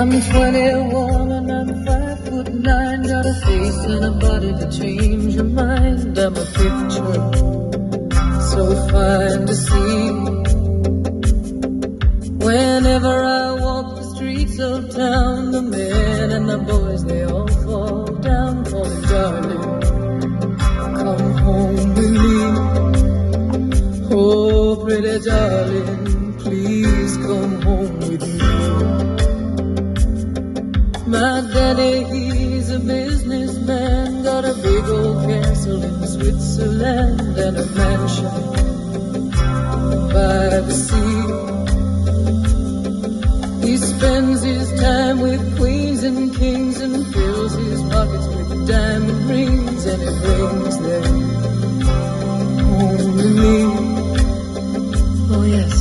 I'm 21 and I'm 5'9", got a face and a body to change your mind. I'm a picture so fine to see. Whenever I walk the streets of town, the men and the boys, they all fall down, calling, darling, come home with me. Oh, pretty darling, please come home with me. My daddy, he's a businessman, got a big old castle in Switzerland and a mansion by the sea. He spends his time with queens and kings and fills his pockets with diamond rings, and he brings them home to me. Oh yes,